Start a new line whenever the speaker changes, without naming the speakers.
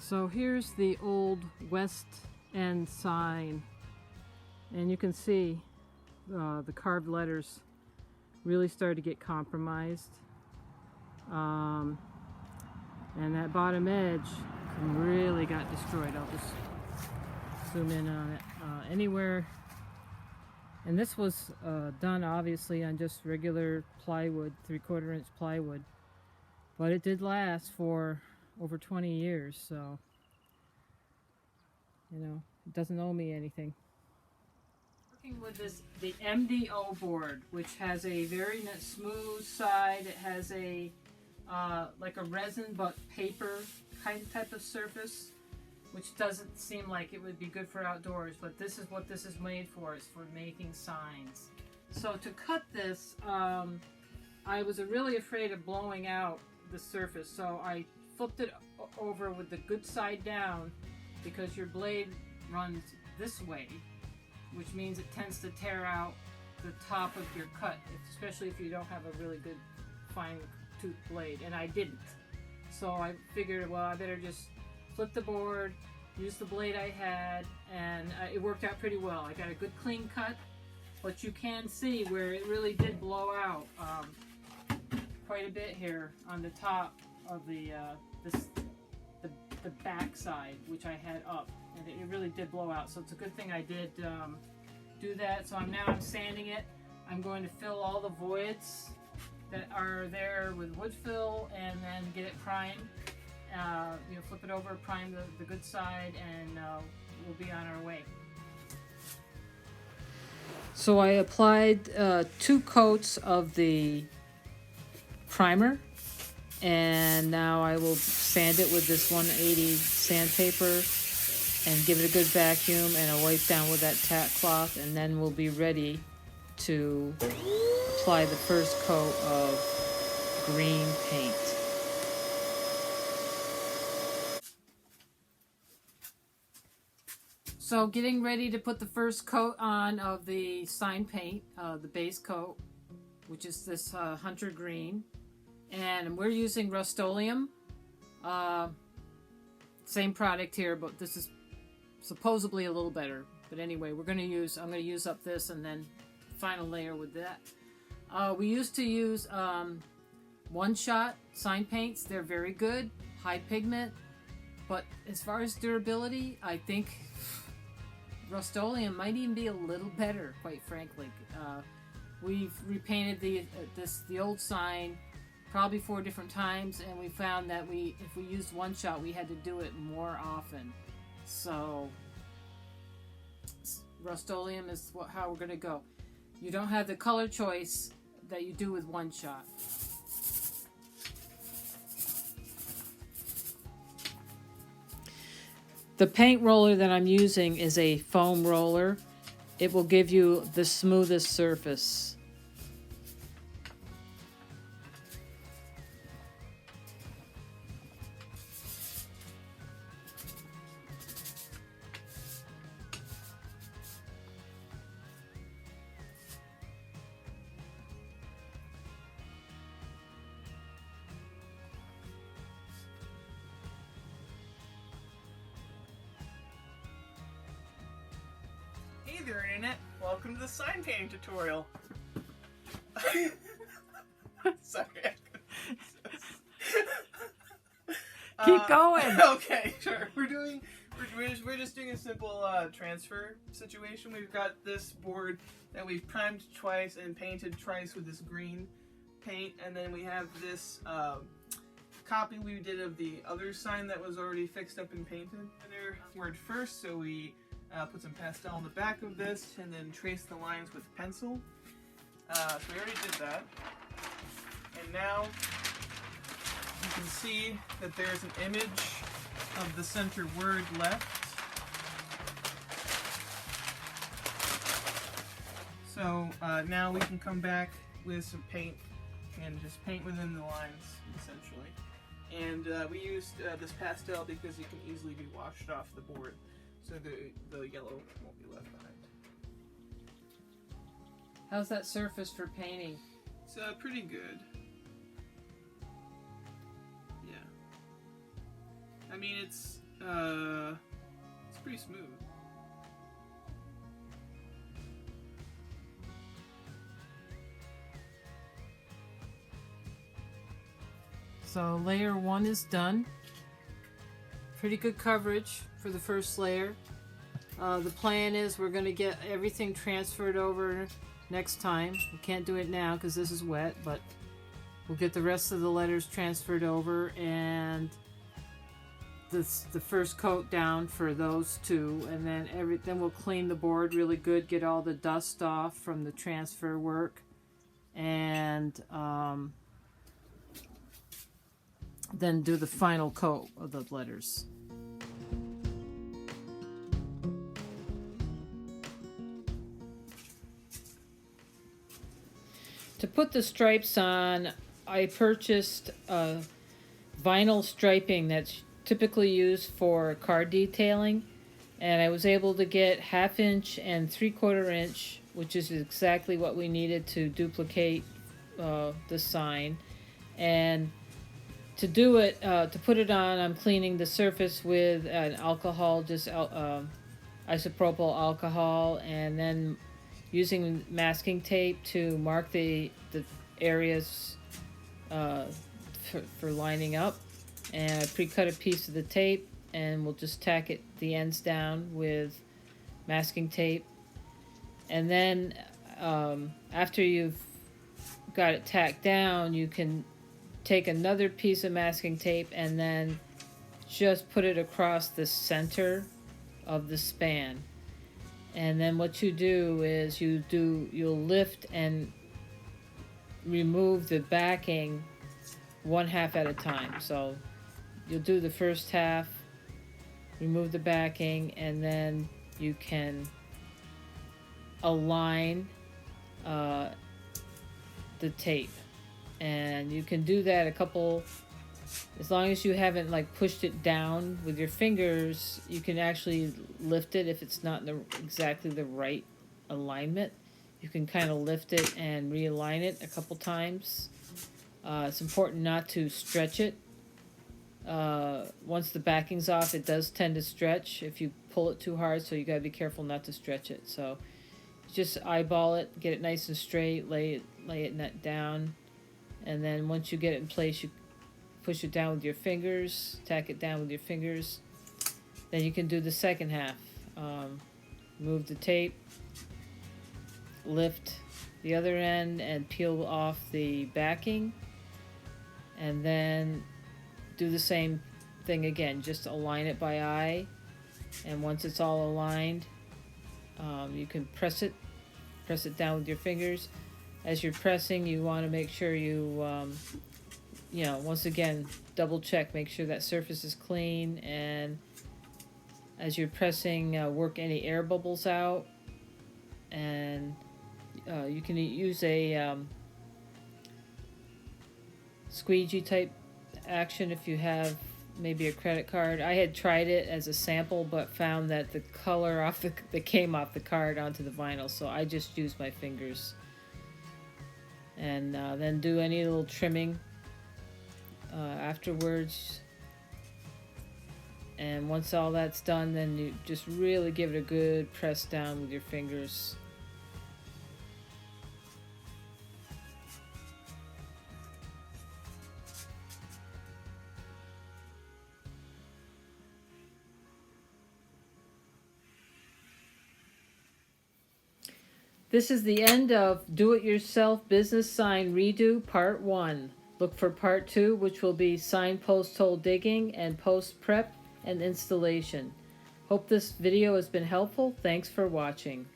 So here's the old West End sign, and you can see the carved letters really started to get compromised, and that bottom edge really got destroyed. I'll just zoom in on it anywhere. And this was done obviously on just regular plywood, 3/4 inch plywood, but it did last for over 20 years, so you know, it doesn't owe me anything. Working with the MDO board, which has a very smooth side. It has a like a resin but paper type of surface, which doesn't seem like it would be good for outdoors, but this is what this is made for. It's for making signs. So to cut this, I was really afraid of blowing out the surface, so I flipped it over with the good side down, because your blade runs this way, which means it tends to tear out the top of your cut, especially if you don't have a really good fine tooth blade, and I didn't. So I figured, well, I better just flip the board, use the blade I had, and it worked out pretty well. I got a good clean cut, but you can see where it really did blow out quite a bit here on the top of the back side, which I had up, and it really did blow out. So it's a good thing I did do that. So I'm sanding it. I'm going to fill all the voids that are there with wood fill, and then get it primed. You know, flip it over, prime the good side, and we'll be on our way. So I applied 2 coats of the primer, and now I will sand it with this 180 sandpaper and give it a good vacuum and a wipe down with that tack cloth, and then we'll be ready to apply the first coat of green paint. So getting ready to put the first coat on of the sign paint, the base coat, which is this Hunter Green. And we're using Rust-Oleum. Same product here, but this is supposedly a little better. But anyway, I'm going to use up this and then final layer with that. We used to use one-shot sign paints. They're very good, high pigment. But as far as durability, I think Rust-Oleum might even be a little better, quite frankly. We've repainted the old sign probably 4 different times, and we found that if we used one shot, we had to do it more often. So Rust-Oleum is how we're going to go. You don't have the color choice that you do with one shot. The paint roller that I'm using is a foam roller. It will give you the smoothest surface.
Hey there, Internet! Welcome to the sign painting tutorial. Sorry.
Keep going.
Okay, sure. We're just doing a simple transfer situation. We've got this board that we've primed twice and painted twice with this green paint, and then we have this copy we did of the other sign that was already fixed up and painted. Word first, so we put some pastel on the back of this and then trace the lines with pencil. So we already did that. And now you can see that there's an image of the center word left. So now we can come back with some paint and just paint within the lines, essentially. And we used this pastel because it can easily be washed off the board, so the yellow won't be left behind.
How's that surface for painting?
It's pretty good. Yeah. I mean, It's pretty smooth.
So layer 1 is done. Pretty good coverage for the first layer. The plan is we're going to get everything transferred over next time. We can't do it now because this is wet, but we'll get the rest of the letters transferred over and the first coat down for those two, and then we'll clean the board really good, get all the dust off from the transfer work, and then do the final coat of the letters. To put the stripes on, I purchased vinyl striping that's typically used for card detailing, and I was able to get 1/2 inch and 3/4 inch, which is exactly what we needed to duplicate the sign. And to do it, to put it on, I'm cleaning the surface with an alcohol, just isopropyl alcohol, and then using masking tape to mark the areas for lining up. And I pre-cut a piece of the tape, and we'll just tack the ends down with masking tape. And then after you've got it tacked down, you can take another piece of masking tape and then just put it across the center of the span. And then what you do is you'll lift and remove the backing 1/2 at a time. So you'll do the first half, remove the backing, and then you can align the tape. And you can do that as long as you haven't like pushed it down with your fingers. You can actually lift it if it's not in exactly the right alignment. You can kind of lift it and realign it a couple times. It's important not to stretch it. Once the backing's off, it does tend to stretch if you pull it too hard, so you gotta be careful not to stretch it. So just eyeball it, get it nice and straight, lay it down, and then once you get it in place, you push it down with your fingers, tack it down with your fingers. Then you can do the second half. Move the tape, lift the other end and peel off the backing, and then do the same thing again. Just align it by eye, and once it's all aligned, you can press it down with your fingers. As you're pressing, you want to make sure you once again, double check, make sure that surface is clean, and as you're pressing, work any air bubbles out. And you can use a squeegee type action if you have maybe a credit card. I had tried it as a sample, but found that the color that came off the card onto the vinyl, so I just used my fingers. And then do any little trimming afterwards. And once all that's done, then you just really give it a good press down with your fingers. This is the end of Do-It-Yourself Business Sign Redo Part 1. Look for Part 2, which will be sign post hole digging and post prep and installation. Hope this video has been helpful. Thanks for watching.